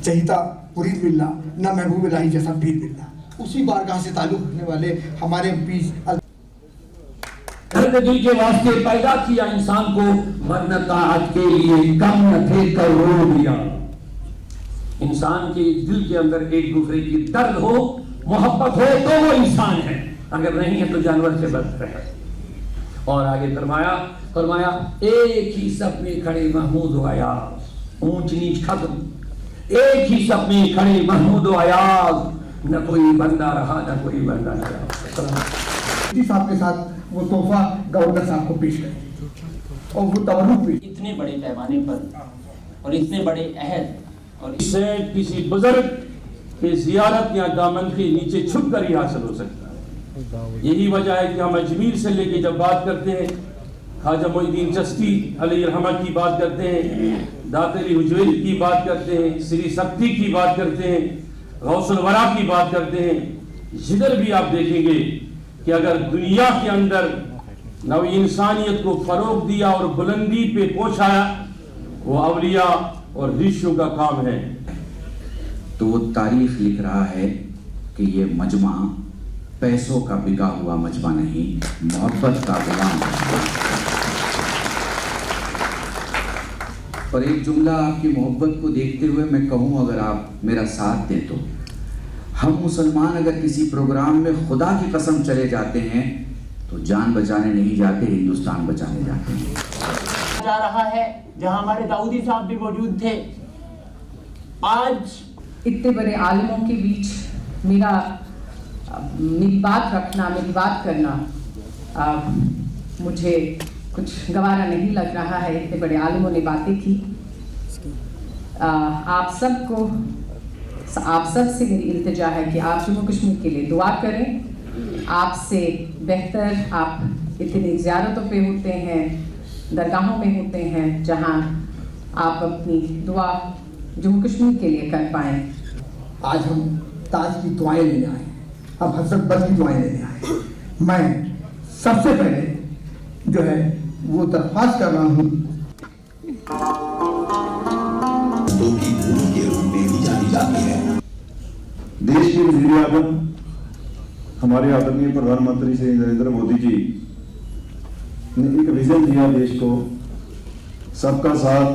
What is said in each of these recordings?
चहिता मुरीद मिलना, न महबूब इलाही जैसा पीर मिलना। उसी बारगाह से ताल्लुक़ रखने वाले हमारे पीर दिल के वास्ते पैदा किया इंसान को, वरना ताअत के लिए कम न थे करोड़ों दिया। इंसान के दिल के अंदर एक दूसरे की दर्द हो, मोहब्बत हो तो वो इंसान है, अगर नहीं है तो जानवर से बदतर है। और आगे फरमाया एक ही सप में खड़े महमूद व अयाज, ऊंच नीच खत्म, एक ही सप में खड़े महमूद व अयाज, न कोई बंदा रहा न कोई बंदा न रहा। साहब के साथ वो तोहफा गवर्नर साहब को पेश करें और वो तवरुक भी इतने बड़े पैमाने पर और इतने बड़े अहद और इससे किसी बुजुर्ग की जियारत या दामन के नीचे छुप कर ही हासिल हो सकता है। यही वजह है कि हम अजमेर से लेके जब बात करते हैं, ख्वाजा मोइनुद्दीन चिश्ती अलैहिर्रहमा की बात करते हैं, दातरी हुजैर की बात करते हैं, श्री शक्ति की बात करते हैं, गौसुल वरा की बात करते हैं, जिधर भी आप देखेंगे कि अगर दुनिया के अंदर नव इंसानियत को फरोग दिया और बुलंदी पे पहुंचाया, वो अवलिया और ऋषियों का काम है। तो वो तारीख लिख रहा है कि ये मजमा पैसों का बिका हुआ मजमा नहीं, मोहब्बत का गुलाम है। और एक जुमला आपकी मोहब्बत को देखते हुए मैं कहूँ, अगर आप मेरा साथ दें तो हम मुसलमान अगर किसी प्रोग्राम में खुदा की कसम चले जाते हैं तो जान बचाने नहीं जाते, हिंदुस्तान बचाने जाते हैं। जा रहा है जहां हमारे दाऊदी साहब भी मौजूद थे। आज इतने बड़े आलिमों के बीच मेरी बात रखना, मेरी बात करना मुझे कुछ गवारा नहीं लग रहा है। इतने बड़े आलिमों ने बातें की। आप सब से मेरी इल्तिजा है कि आप जम्मू कश्मीर के लिए दुआ करें। आपसे बेहतर आप इतनी ज़ियारतों पे होते हैं, दरगाहों में होते हैं, जहां आप अपनी दुआ जम्मू कश्मीर के लिए कर पाएँ। आज हम ताज की दुआएं लेने आए, अब हजरत बल की दुआएं लेने आए। मैं सबसे पहले जो है वो दरख्वास्त कर रहा हूँ देश के वज़ीर आज़म हमारे आदरणीय प्रधानमंत्री श्री नरेंद्र मोदी जी ने एक विजन दिया देश को, सबका साथ,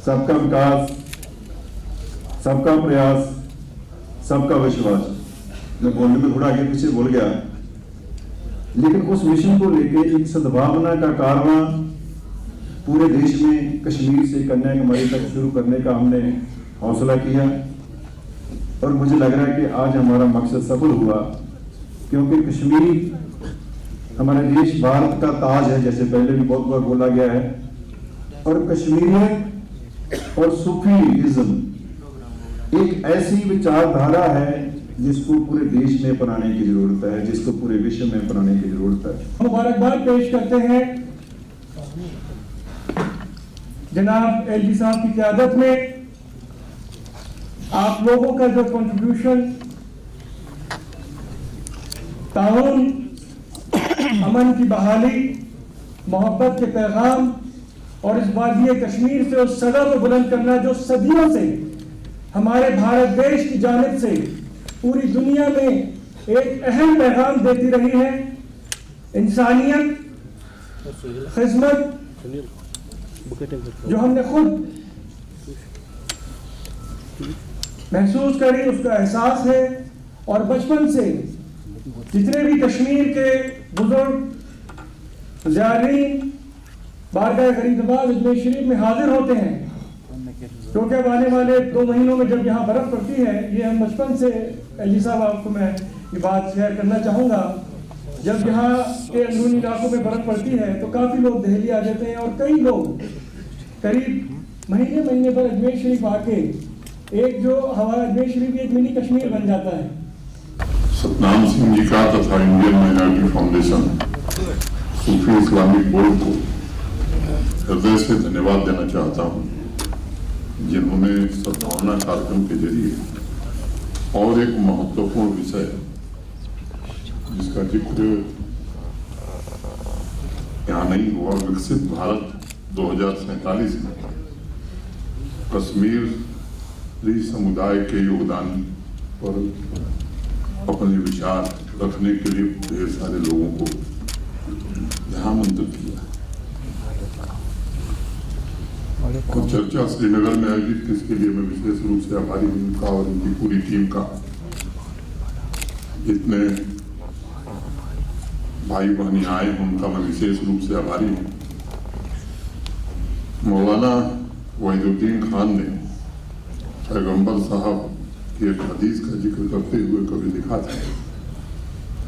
सबका विकास, सबका प्रयास, सबका विश्वास। मैं बोलने में थोड़ा आगे पीछे बोल गया, लेकिन उस मिशन को लेकर एक सद्भावना का कारवां पूरे देश में कश्मीर से कन्याकुमारी तक शुरू करने का हमने हौसला किया। और मुझे लग रहा है कि आज हमारा मकसद सफल हुआ, क्योंकि कश्मीर हमारे देश भारत का ताज है, जैसे पहले भी बहुत बार बोला गया है। और कश्मीरियत और सूफीइज्म एक ऐसी विचारधारा है जिसको पूरे देश में अपनाने की जरूरत है, जिसको पूरे विश्व में अपनाने की जरूरत है। मुबारकबाद पेश करते हैं जनाब एलजी साहब की क़यादत में। आप लोगों का जो कंट्रीब्यूशन ताउन, अमन की बहाली, मोहब्बत के पैगाम और इस वादी कश्मीर से उस सदा को बुलंद करना जो सदियों से हमारे भारत देश की जानिब से पूरी दुनिया में एक अहम पैगाम देती रही है। इंसानियत, खिदमत, जो हमने खुद महसूस करी, उसका एहसास है। और बचपन से जितने भी कश्मीर के बुजुर्ग ज़ायरीन बारगाह गरीबनवाज अजमेर शरीफ में हाजिर होते हैं, क्योंकि अब आने वाले 2 महीनों में जब यहाँ बर्फ़ पड़ती है, ये हम बचपन से एलजी साहब आपको मैं ये बात शेयर करना चाहूँगा, जब यहाँ के अंदरूनी इलाकों में बर्फ़ पड़ती है तो काफ़ी लोग दिल्ली आ जाते हैं और कई लोग करीब महीने पर अजमेर शरीफ आके एक जो हमारा अजमेर शरीफ एक मिनी कश्मीर बन जाता है। सतनाम सिंह जी का तथा इंडियन माइनॉरिटी फाउंडेशन सूफी इस्लामिक बोर्ड को हृदय से धन्यवाद देना चाहता हूँ, जिन्होंने सद्भावना कार्यक्रम के जरिए और एक महत्वपूर्ण विषय जिसका जिक्र यहाँ नहीं हुआ, विकसित भारत 2047 में कश्मीर स्त्री समुदाय के योगदान पर अपने विचार रखने के लिए ढेर सारे लोगों को यहाँ आमंत्रित किया। और चर्चा श्रीनगर में आयोजित, इसके लिए मैं विशेष रूप से आभारी हूँ उनका और उनकी पूरी टीम का। इतने भाई बहनी आए हैं, उनका मैं विशेष रूप से आभारी हूँ। मौलाना वहीदुद्दीन खान ने पैगंबर साहब की एक हदीस का जिक्र करते हुए कभी लिखा था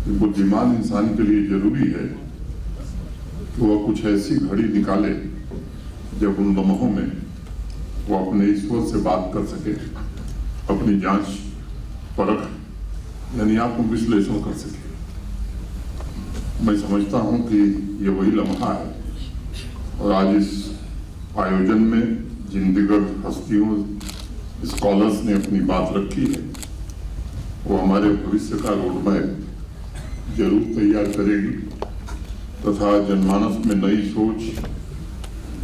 कि बुद्धिमान इंसान के लिए जरूरी है कि वह कुछ ऐसी घड़ी निकाले जब उन लम्हों में वो अपने ईश्वर से बात कर सके, अपनी जांच परख यानी आत्मविश्लेषण कर सके। मैं समझता हूं कि ये वही लम्हा है और आज इस आयोजन में जिन दिग्गज हस्तियों स्कॉलर्स ने अपनी बात रखी है वो हमारे भविष्य का रोडमैप जरूर तैयार करेगी तथा जनमानस में नई सोच,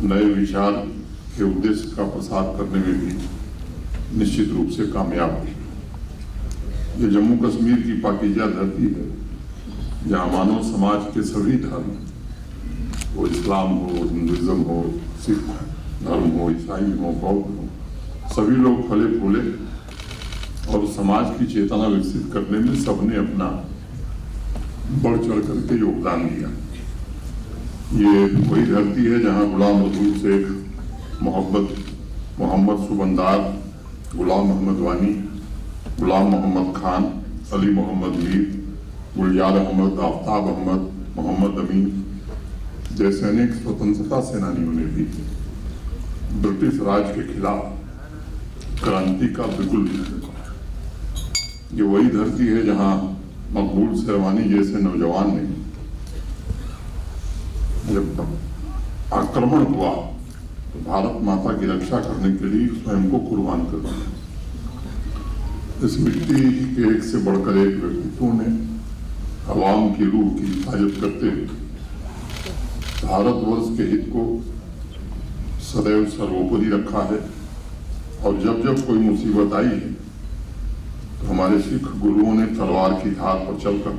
नए विचार के उद्देश्य का प्रसार करने में भी निश्चित रूप से कामयाब होगी। ये जम्मू कश्मीर की पाकीज़ा धरती है जहाँ मानव समाज के सभी धर्म, वो इस्लाम हो, हिंदुइज्म हो, सिख धर्म हो, ईसाई हो, बौद्ध हो, सभी लोग फले फूले और समाज की चेतना विकसित करने में सबने अपना बढ़ चढ़ करके योगदान दिया। ये वही धरती है जहाँ गुलाम रसूल शेख, मोहम्मद सुबंदार, गुलाम मोहम्मद वानी, गुलाम मोहम्मद खान, अली मोहम्मद मीर, गुलजार अहमद, आफ्ताब अहमद, मोहम्मद अमीन जैसे अनेक स्वतंत्रता सेनानियों ने भी ब्रिटिश राज के खिलाफ क्रांति का बिगुल फूंका। ये वही धरती है जहाँ मकबूल शेरवानी जैसे नौजवान ने जब आक्रमण हुआ तो भारत माता की रक्षा करने के लिए स्वयं को कुर्बान कर दिया। इस मिट्टी के एक से बढ़कर एक व्यक्तित्वों ने अवाम की रूह की हिफाजत करते हुए भारतवर्ष के हित को सदैव सर्वोपरि रखा है और जब जब कोई मुसीबत आई है तो हमारे सिख गुरुओं ने तलवार की धार पर चलकर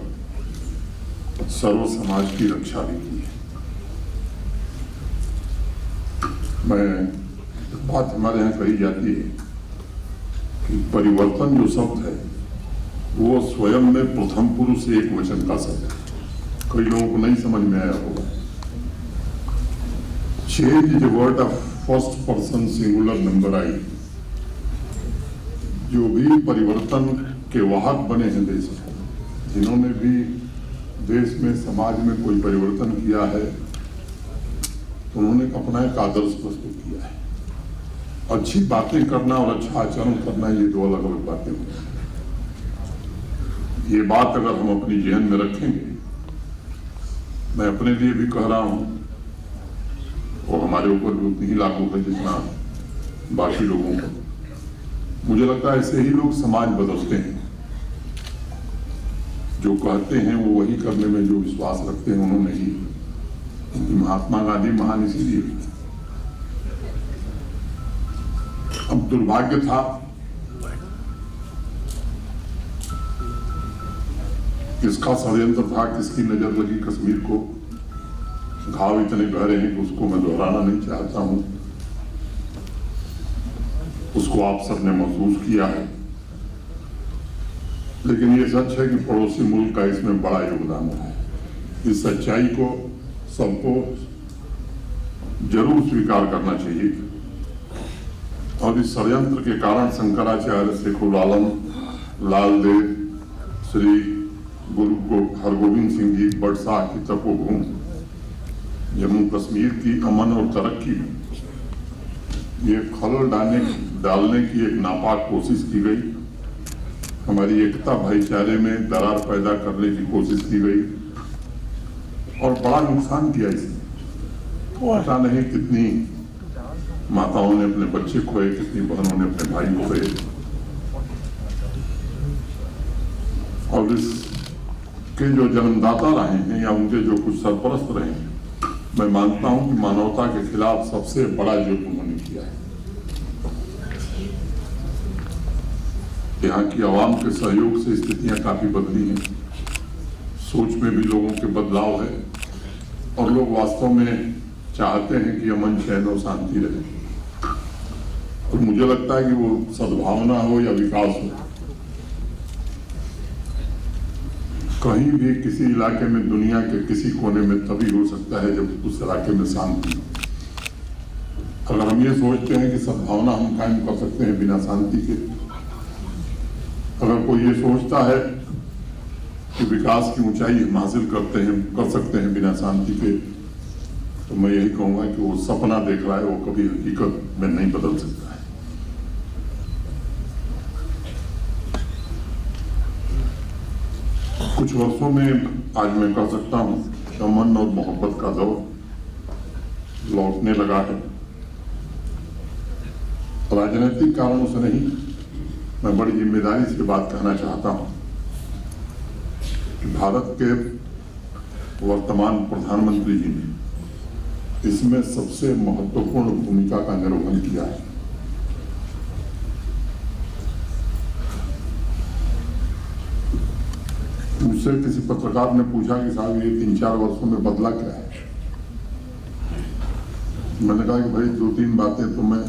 सर्व समाज की रक्षा भी की है। बात हमारे यहाँ कही जाती है कि परिवर्तन जो शब्द है वो स्वयं में प्रथम पुरुष एक वचन का शब्द है। कई लोगों को नहीं समझ में आया होगा। Change is word of first person singular number I. जो भी परिवर्तन के वाहक बने हैं देश में, जिन्होंने भी देश में समाज में कोई परिवर्तन किया है तो उन्होंने अपना एक आदर्श प्रस्तुत किया है। अच्छी बातें करना और अच्छा आचरण करना ये दो अलग अलग बातें होती हैं। ये बात अगर हम अपनी जहन में रखेंगे, मैं अपने लिए भी कह रहा हूं और हमारे ऊपर भी उतनी ही लागू है जितना बाकी लोगों को। मुझे लगता है ऐसे ही लोग समाज बदलते हैं। जो कहते हैं वो वही करने में जो विश्वास रखते हैं उन्होंने ही। महात्मा गांधी महान इसीलिए। अब दुर्भाग्य था किसका षड्यंत्र था, किसकी नजर लगी कश्मीर को। घाव इतने गहरे हैं कि उसको मैं दोहराना नहीं चाहता हूं। उसको आप सबने महसूस किया है, लेकिन ये सच है कि पड़ोसी मुल्क का इसमें बड़ा योगदान है। इस सच्चाई को सबको जरूर स्वीकार करना चाहिए। और इस षड्यंत्र के कारण शंकराचार्य, शेखुल आलम, लालदेव, श्री गुरु हरगोविंद सिंह जी बड़शाह की तपोभूमि जम्मू कश्मीर की अमन और तरक्की में ये खलल डालने की एक नापाक कोशिश की गई। हमारी एकता भाईचारे में दरार पैदा करने की कोशिश की गई और बड़ा नुकसान किया इसने। पता नहीं कितनी माताओं ने अपने बच्चे खोए, कितनी बहनों ने अपने भाई खोए। और इसके जो जन्मदाता रहे हैं या उनके जो कुछ सरपरस्त रहे हैं, मैं मानता हूं कि मानवता के खिलाफ सबसे बड़ा जुर्म उन्होंने किया है। यहाँ की आवाम के सहयोग से स्थितियां काफी बदली हैं, सोच में भी लोगों के बदलाव है और लोग वास्तव में चाहते हैं कि अमन चैन और शांति रहे। और मुझे लगता है कि वो सद्भावना हो या विकास हो, कहीं भी किसी इलाके में, दुनिया के किसी कोने में तभी हो सकता है जब उस इलाके में शांति हो। अगर हम ये सोचते हैं कि सद्भावना हम कायम कर सकते हैं बिना शांति के, अगर कोई ये सोचता है कि विकास की ऊंचाई हम हासिल कर सकते हैं बिना शांति के, तो मैं यही कहूंगा कि वो सपना देख रहा है, वो कभी हकीकत में नहीं बदल सकता है। कुछ वर्षों में आज मैं कह सकता हूं कि अमन और मोहब्बत का दौर लौटने लगा है। राजनीतिक कारणों से नहीं, मैं बड़ी जिम्मेदारी से बात कहना चाहता हूं कि भारत के वर्तमान प्रधानमंत्री जी ने इसमें सबसे महत्वपूर्ण भूमिका का निर्वहन किया है। मुझसे किसी पत्रकार ने पूछा कि साहब ये 3-4 वर्षों में बदला क्या है। मैंने कहा कि भाई 2-3 बातें तो मैं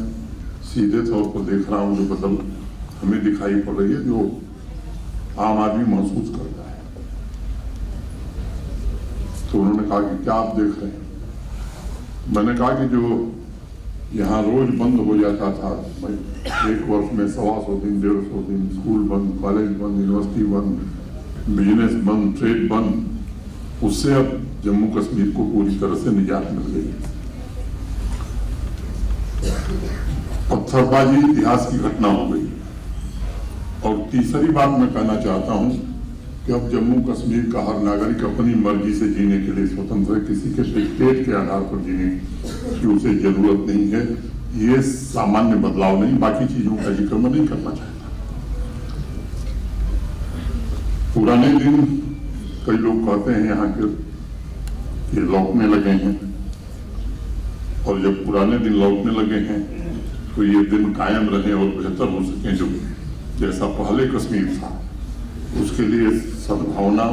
सीधे तौर पर देख रहा हूं जो बदल हमें दिखाई पड़ रही है, जो आम आदमी महसूस करता है। तो उन्होंने कहा कि क्या आप देख रहे हैं? मैंने कहा कि जो यहाँ रोज बंद हो जाता था, एक वर्ष में 125 दिन, 150 दिन, स्कूल बंद, कॉलेज बंद, यूनिवर्सिटी बंद, बिजनेस बंद, ट्रेड बंद, उससे अब जम्मू कश्मीर को पूरी तरह से निजात मिल गई। पत्थरबाजी इतिहास की घटना हो गई। और तीसरी बात मैं कहना चाहता हूं कि अब जम्मू कश्मीर का हर नागरिक अपनी मर्जी से जीने के लिए स्वतंत्र है, किसी के डिक्टेट के आधार पर जीने की उसे जरूरत नहीं है। ये सामान्य बदलाव नहीं, बाकी चीजों का जिक्र मैं नहीं करना चाहता। पुराने दिन कई लोग कहते हैं यहाँ के ये लौटने लगे हैं, और जब पुराने दिन लौटने लगे हैं तो ये दिन कायम रहे और बेहतर हो सके जो जैसा पहले कश्मीर था, उसके लिए सद्भावना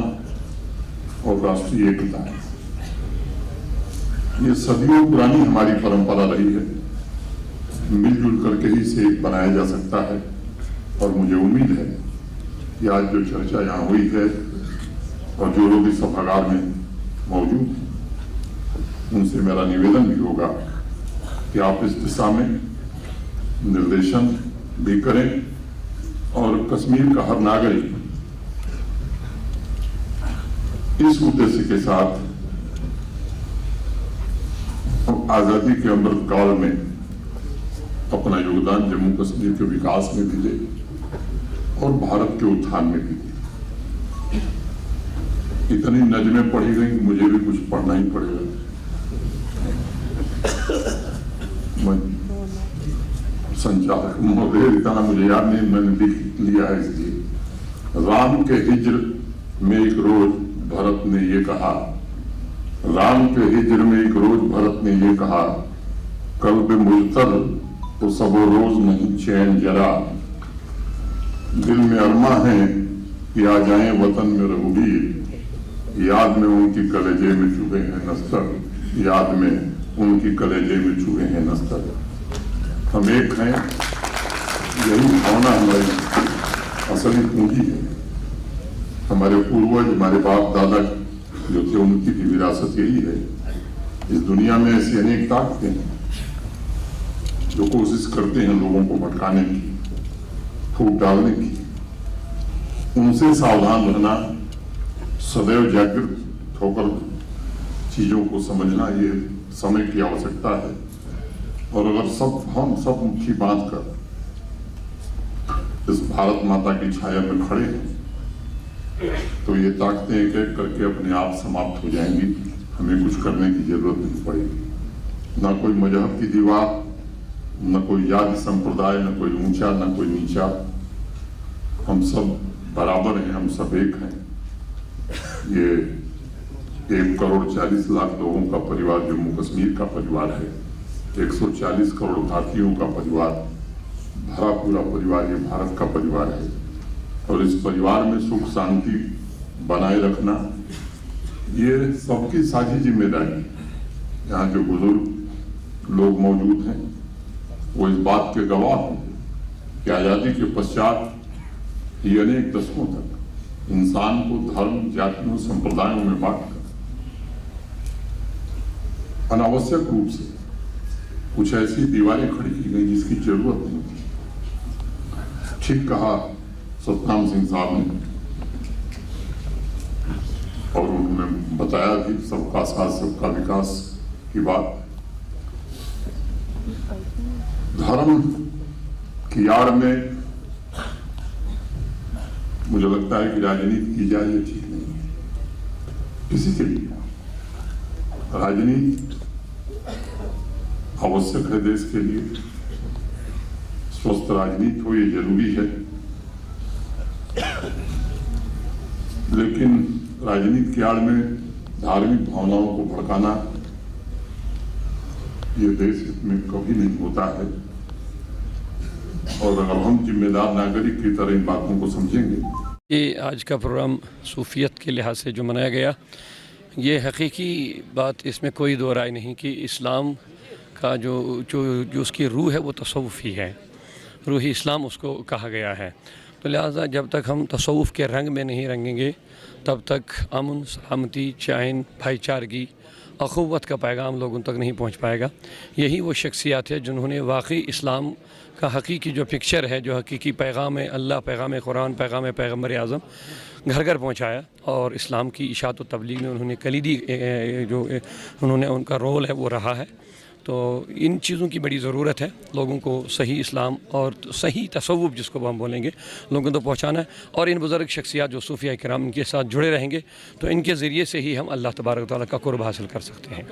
और राष्ट्रीय एकता है। ये सदियों पुरानी हमारी परंपरा रही है, मिलजुल करके ही इसे एक बनाया जा सकता है। और मुझे उम्मीद है कि आज जो चर्चा यहाँ हुई है और जो लोग इस सभागार में मौजूद हैं, उनसे मेरा निवेदन भी होगा कि आप इस दिशा में निर्देशन भी करें और कश्मीर का हर नागरिक इस उद्देश्य के साथ आजादी के अमृत काल में अपना योगदान जम्मू कश्मीर के विकास में भी दे और भारत के उत्थान में भी दे। इतनी नज़में पढ़ी गई कि मुझे भी कुछ पढ़ना ही पड़ेगा। संचालक महोदय इतना मुझे याद नहीं, मैंने लिख लिया है इसलिए। राम के हिज्र में एक रोज भरत ने ये कहा, राम के हिज्र में एक रोज भरत ने ये कहा, कल्ब मुजतर तो सबो रोज नहीं चैन जरा, दिल में अरमा है कि आ जाए वतन में रघुवीर, याद में उनकी कलेजे में चुभे हैं नस्तर, याद में उनकी कलेजे में चुभे हैं नस्तर। हम एक हैं, यही भावना हमारी असली पूंजी है। हमारे पूर्वज, हमारे बाप दादा जो थे, उनकी भी विरासत यही है। इस दुनिया में ऐसी अनेक ताकतें हैं जो कोशिश करते हैं लोगों को भटकाने की, फूट डालने की। उनसे सावधान रहना, सदैव जागृत होकर चीजों को समझना, ये समय की आवश्यकता है। और अगर हम सब मुट्ठी बांध कर इस भारत माता की छाया में खड़े हैं तो ये ताकतें एक एक करके अपने आप समाप्त हो जाएंगी। हमें कुछ करने की जरूरत नहीं पड़ेगी। ना कोई मजहब की दीवार, न कोई जाति संप्रदाय, न कोई ऊंचा, न कोई नीचा। हम सब बराबर हैं, हम सब एक हैं। ये 1,40,00,000 लोगों का परिवार जम्मू कश्मीर का परिवार है। 140 करोड़ भारतीयों का परिवार, भरा पूरा परिवार ये भारत का परिवार है। और इस परिवार में सुख शांति बनाए रखना ये सबकी साझी जिम्मेदारी है। यहाँ जो बुजुर्ग लोग मौजूद हैं वो इस बात के गवाह हैं कि आज़ादी के पश्चात ये अनेक दशकों तक इंसान को धर्म, जातियों, संप्रदायों में बांटकर अनावश्यक रूप से कुछ ऐसी दीवारें खड़ी की गई जिसकी जरूरत नहीं थी। ठीक कहा सतनाम सिंह साहब ने, और उन्होंने बताया कि सबका साथ सबका विकास की बात। धर्म की आड़ में मुझे लगता है कि राजनीति की जाए ये ठीक नहीं है किसी के लिए। राजनीति आवश्यक है देश के लिए, स्वस्थ राजनीति हो ये जरूरी है, लेकिन राजनीति की आड़ में धार्मिक भावनाओं को भड़काना ये देश में कभी नहीं होता है। और अगर हम जिम्मेदार नागरिक की तरह इन बातों को समझेंगे। ये आज का प्रोग्राम सूफियत के लिहाज से जो मनाया गया, ये हकीकी बात, इसमें कोई दो राय नहीं कि इस्लाम का जो उसकी रूह है वो तसव्वुफ़ ही है, रूही इस्लाम उसको कहा गया है। तो लिहाजा जब तक हम तसव्वुफ़ के रंग में नहीं रंगेंगे तब तक अमन, सलामती, चैन, भाईचारगी, अख़ुव्वत का पैगाम लोगों तक नहीं पहुंच पाएगा। यही वो शख्सियत है जिन्होंने वाकई इस्लाम का हकीकी जो पिक्चर है, जो हकीकी पैगाम है अल्लाह, पैगाम कुरान, पैगाम पैगम्बर आज़म घर घर पहुंचाया। और इस्लाम की इशाअत व तबलीग में उन्होंने कलीदी जो उन्होंने उनका रोल है वो रहा है। तो इन चीज़ों की बड़ी ज़रूरत है, लोगों को सही इस्लाम और सही तसव्वुफ़ जिसको हम बोलेंगे लोगों को पहुँचाना है। और इन बुज़ुर्ग शख्सियात जो सूफिया किराम इनके साथ जुड़े रहेंगे तो इनके ज़रिए से ही हम अल्लाह तबारक तआला का कुर्ब हासिल कर सकते हैं।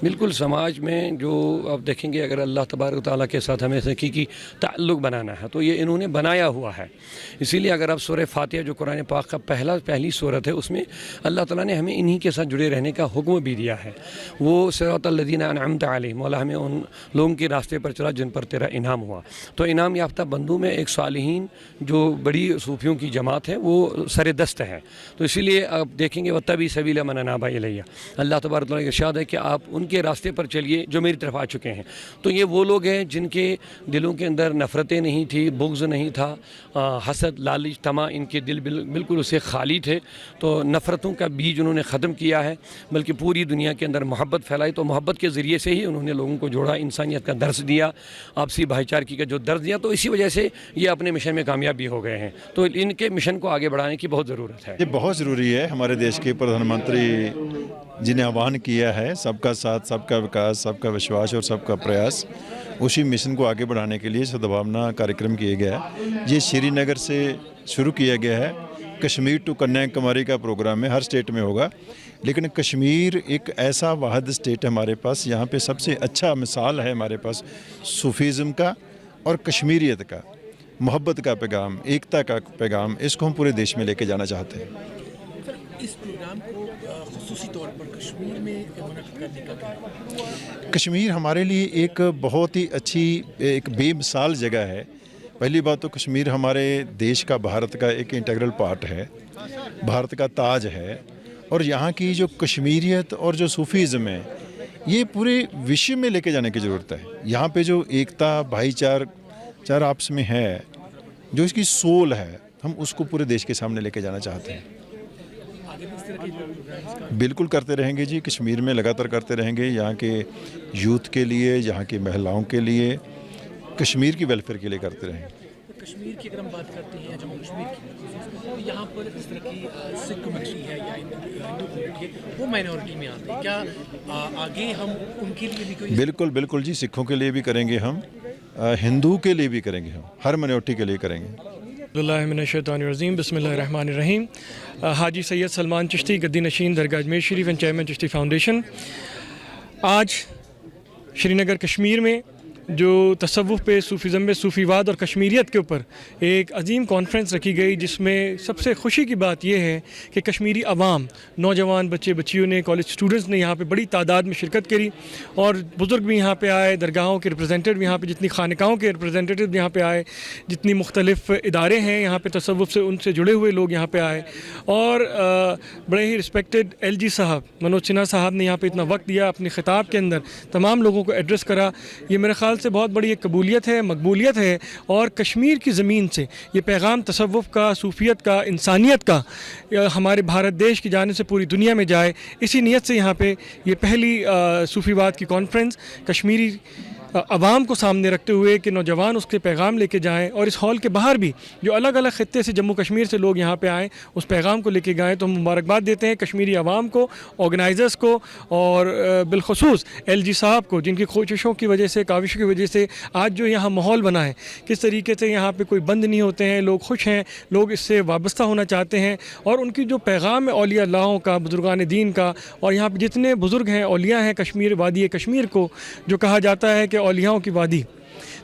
बिल्कुल, समाज में जो आप देखेंगे अगर अल्लाह तबारक तआला के साथ हमें हकीकी ताल्लुक़ बनाना है तो ये इन्होंने बनाया हुआ है। इसीलिए अगर आप सूरह फातिहा जो कुरान पाक का पहली सूरत है उसमें अल्लाह ताला ने हमें इन्हीं के साथ जुड़े रहने का हुक्म भी दिया है। वो सिरातल्लज़ीना अनअमत अलैहिम, मौला हमें उन लोगों के रास्ते पर चला जिन पर तेरा इनाम हुआ। तो इनाम याफ्ता बंदों में एक सालिहीन जो बड़ी सूफियों की जमात है वो सरे दस्त है। तो इसीलिए आप देखेंगे वत्तबी सबीला मन अनाबा इलैया, अल्लाह तबारक तआला का इरशाद है कि आप उनके रास्ते पर चलिए जो मेरी तरफ आ चुके हैं। तो ये वो लोग हैं जिनके दिलों के अंदर नफ़रतें नहीं थी, बुग़्ज़ नहीं था, हसद, लालच, तमा, इनके दिल बिल्कुल उससे खाली थे। तो नफ़रतों का बीज उन्होंने ख़त्म किया है, बल्कि पूरी दुनिया के अंदर मोहब्बत फैलाई। तो मोहब्बत के ज़रिए से ही उन्होंने लोगों को जोड़ा, इंसानियत का दर्स दिया, आपसी भाईचारगी का जो दर्स दिया। तो इसी वजह से ये अपने मिशन में कामयाब भी हो गए हैं। तो इनके मिशन को आगे बढ़ाने की बहुत ज़रूरत है। ये बहुत ज़रूरी है। हमारे देश के प्रधानमंत्री जिन्हें आह्वान किया है सबका साथ, सबका विकास, सबका विश्वास और सबका प्रयास, उसी मिशन को आगे बढ़ाने के लिए सद्भावना कार्यक्रम किया गया है। ये श्रीनगर से शुरू किया गया है। कश्मीर टू कन्याकुमारी का प्रोग्राम है, हर स्टेट में होगा, लेकिन कश्मीर एक ऐसा वाहिद स्टेट है हमारे पास, यहाँ पे सबसे अच्छा मिसाल है हमारे पास सूफीज़म का और कश्मीरियत का, मोहब्बत का पैगाम, एकता का पैगाम। इसको हम पूरे देश में लेके जाना चाहते हैं। इस प्रोग्राम को ख़ुसूसी तौर पर कश्मीर में मुनक़िद करने का क्या? कश्मीर हमारे लिए एक बहुत ही अच्छी, एक बेमिसाल जगह है। पहली बात तो कश्मीर हमारे देश का, भारत का एक इंटीग्रल पार्ट है, भारत का ताज है। और यहाँ की जो कश्मीरियत और जो सूफीज़म है ये पूरे विश्व में लेके जाने की ज़रूरत है। यहाँ पे जो एकता, भाईचार आपस में है, जो इसकी सोल है, हम उसको पूरे देश के सामने लेके जाना चाहते हैं। बिल्कुल करते रहेंगे जी, कश्मीर में लगातार करते रहेंगे। यहाँ के यूथ के लिए, यहाँ की महिलाओं के लिए, कश्मीर की वेलफेयर के लिए करते रहेंगे। कश्मीर की अगर हम बात करते हैं, जम्मू कश्मीर की, तो यहाँ पर इस तरह की सिख कम्युनिटी है या हिंदू कम्युनिटी है, वो माइनॉरिटी में आते हैं। क्या आगे हम उनके लिए भी कोई? बिल्कुल जी, सिखों के लिए भी करेंगे हम, हिंदू के लिए भी करेंगे हम, हर माइनॉरिटी के लिए करेंगे। बिस्मिल्लाहिर्रहमानिर्रहीम, बिस्मिल्लाहिर्रहमानिर्रहीम। हाजी सैयद सलमान चिश्ती, गद्दी नशीन, दरगाह Ajmer Sharif and chairman Chishti foundation. आज श्रीनगर कश्मीर में जो तसव्वुफ़ पे, सूफ़ीज़म में सूफ़ीवाद और कश्मीरियत के ऊपर एक अजीम कॉन्फ्रेंस रखी गई, जिसमें सबसे खुशी की बात यह है कि कश्मीरी अवाम, नौजवान बच्चे बच्चियों ने, कॉलेज स्टूडेंट्स ने यहाँ पे बड़ी तादाद में शिरकत करी और बुज़ुर्ग भी यहाँ पे आए, दरगाहों के रिप्रेजेंटेटिव यहाँ पे, जितनी खानकाहों के रिप्रेजेंटेटिव यहाँ पे आए, जितनी मुख्तलिफ़ इदारे हैं यहाँ पे तसव्वुफ़ से उनसे जुड़े हुए लोग यहाँ पे आए और बड़े ही रिस्पेक्टेड LG साहब, मनोज सिन्हा साहब ने यहाँ पे इतना वक्त दिया, अपने ख़िताब के अंदर तमाम लोगों को एड्रेस करा। ये मेरे ख़्याल से बहुत बड़ी एक कबूलियत है, मकबूलियत है और कश्मीर की ज़मीन से ये पैगाम तसव्वुफ़ का, सूफ़ियत का, इंसानियत का हमारे भारत देश की जानिब से पूरी दुनिया में जाए, इसी नीयत से यहाँ पे ये पहली सूफ़ीवाद की कॉन्फ्रेंस कश्मीरी अवाम को सामने रखते हुए कि नौजवान उसके पैगाम लेके जाएं और इस हॉल के बाहर भी जो अलग अलग ख़ित्ते से, जम्मू कश्मीर से लोग यहाँ पे आएँ, उस पैगाम को लेके गए। तो हम मुबारकबाद देते हैं कश्मीरी अवाम को, ऑर्गेनाइज़र्स को और बिलखुसूस LG साहब को, जिनकी कोशिशों की वजह से, काविशों की वजह से आज जो यहाँ माहौल बना है, किस तरीके से यहाँ पर कोई बंद नहीं होते हैं, लोग खुश हैं, लोग इससे वाबस्ता होना चाहते हैं और उनकी जो पैगाम है औलिया अल्लाहों का, बुजुर्गान दीन का, और यहाँ पर जितने बुज़ुर्ग हैं, औलिया हैं कश्मीर, वादी कश्मीर को जो कहा जाता है कि औलियाओं की वादी,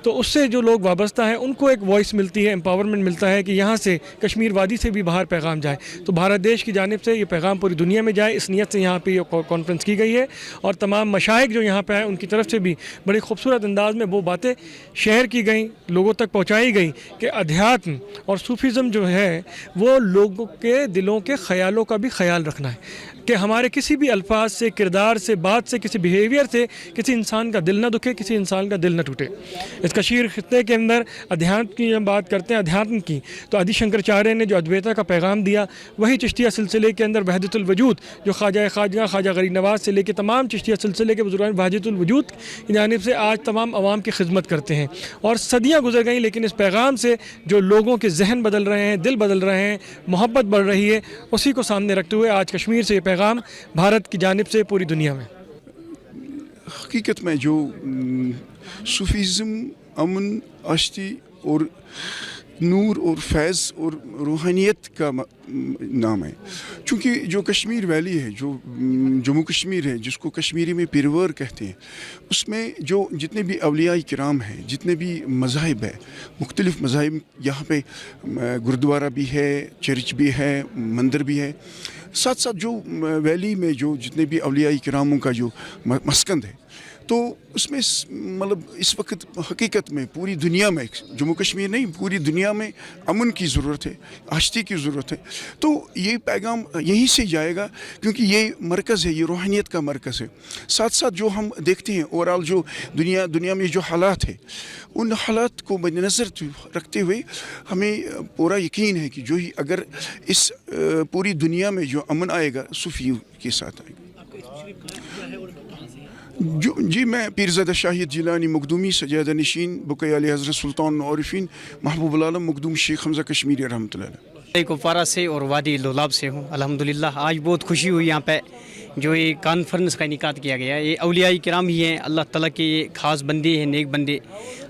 तो उससे जो लोग वाबस्ता हैं उनको एक वॉइस मिलती है, एम्पावरमेंट मिलता है कि यहाँ से कश्मीर वादी से भी बाहर पैगाम जाए। तो भारत देश की जानिब से ये पैगाम पूरी दुनिया में जाए, इस नियत से यहाँ पे ये कॉन्फ्रेंस की गई है और तमाम मशाइख जो यहाँ पे आए उनकी तरफ से भी बड़ी खूबसूरत अंदाज में वो बातें शेयर की गई, लोगों तक पहुँचाई गई कि अध्यात्म और सूफीज़म जो है वो लोगों के दिलों के ख्यालों का भी ख्याल रखना है कि हमारे किसी भी अल्फाज से, किरदार से, बात से, किसी बिहेवियर से किसी इंसान का दिल ना दुखे, किसी इंसान का दिल ना टूटे। इस कशीर खित्ते के अंदर अध्यात्म की जब बात करते हैं, अध्यात्म की, तो आदि शंकराचार्य ने जो अद्वैता का पैगाम दिया, वही चिश्तिया सिलसिले के अंदर वहदतुल वजूद, जो ख्वाजा गरीब नवाज़ से लेकर तमाम चिश्तिया सिलसिले के बुजुर्गान वहदतुल वजूद की जानिब से आज तमाम आवाम की खिदमत करते हैं और सदियाँ गुजर गई, लेकिन इस पैगाम से जो लोगों के जहन बदल रहे हैं, दिल बदल रहे हैं, मोहब्बत बढ़ रही है, उसी को सामने रखते हुए आज कश्मीर से ये पैगाम भारत की जानिब से पूरी दुनिया में। हकीकत में जो सूफीज़म अमन, आश्ती और नूर और फैज़ और रूहानियत का नाम है, क्योंकि जो कश्मीर वैली है, जो जम्मू कश्मीर है, जिसको कश्मीरी में पिरवर कहते हैं, उसमें जो जितने भी अवलिया किराम हैं, जितने भी मज़ाहिब है, मुख्तलिफ़ मज़ाहिब, यहाँ पे गुरुद्वारा भी है, चर्च भी है, मंदिर भी है, साथ साथ जो वैली में जो जितने भी अवलिया किरामों का जो मस्कंद है, तो उसमें मतलब इस वक्त हकीकत में पूरी दुनिया में, जम्मू कश्मीर नहीं पूरी दुनिया में अमन की ज़रूरत है, आश्ती की ज़रूरत है। तो ये पैगाम यहीं से जाएगा क्योंकि ये मरकज़ है, ये रूहानियत का मरकज़ है। साथ साथ जो हम देखते हैं ओवरऑल जो दुनिया में जो हालात है, उन हालात को मद्देनज़र रखते हुए हमें पूरा यकीन है कि जो ही अगर इस पूरी दुनिया में जो अमन आएगा सूफी के साथ आएगा। जी मैं पीरज़ादा शाहिद जिलानी मखदूमी सजादा नशीन बुक़या आले हज़रत सुल्तान आरिफीन महबूबुल आलम मखदूम शेख हमज़ा कश्मीरी रहमतुल्लाह अलैह कुपवारा से और वादी लोलाब से हूँ। अल्हम्दुलिल्लाह आज बहुत खुशी हुई यहाँ पे जो ये कॉन्फ्रेंस का इनेकाद किया गया। ये औलिया किराम ही हैं, अल्लाह ताला के ये ख़ास बंदे हैं, नेक बंदे।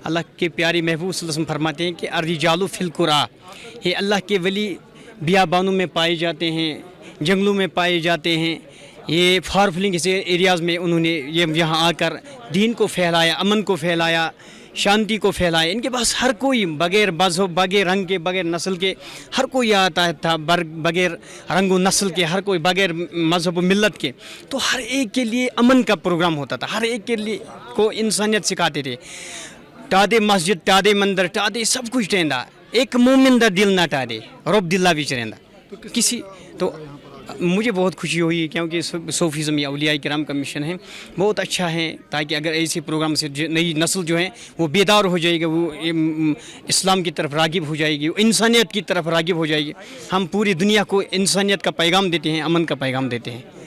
अल्लाह के प्यारे महबूब सल्लल्लाहु अलैहि वसल्लम फरमाते हैं कि अर्रिजालु फिल कुरा, ये अल्लाह के वली बियाबानों में पाए जाते हैं, जंगलों में पाए जाते हैं। ये फार फ्लिंग से एरियाज़ में उन्होंने ये यहाँ आकर दीन को फैलाया, अमन को फैलाया, शांति को फैलाया। इनके पास हर कोई बग़ैर मज़हब, बग़ैर रंग के, बग़ैर नस्ल के हर कोई आता था, बग़ैर रंग व नस्ल के, हर कोई बग़ैर मज़हब व मिल्लत के। तो हर एक के लिए अमन का प्रोग्राम होता था, हर एक के लिए को इंसानियत सिखाते थे। टादे मस्जिद, टादे मंदिर, टादे सब कुछ रहंदा, एक मोमिन दा दिल ना टादे, रब दिल्ला विच रहंदा किसी। तो मुझे बहुत खुशी हुई क्योंकि सूफीज़म या औलिया किराम का मिशन है, बहुत अच्छा है, ताकि अगर ऐसे प्रोग्राम से नई नस्ल जो है वो बेदार हो जाएगी, वो इस्लाम की तरफ रागिब हो जाएगी, वो इंसानियत की तरफ रागिब हो जाएगी। हम पूरी दुनिया को इंसानियत का पैगाम देते हैं, अमन का पैगाम देते हैं।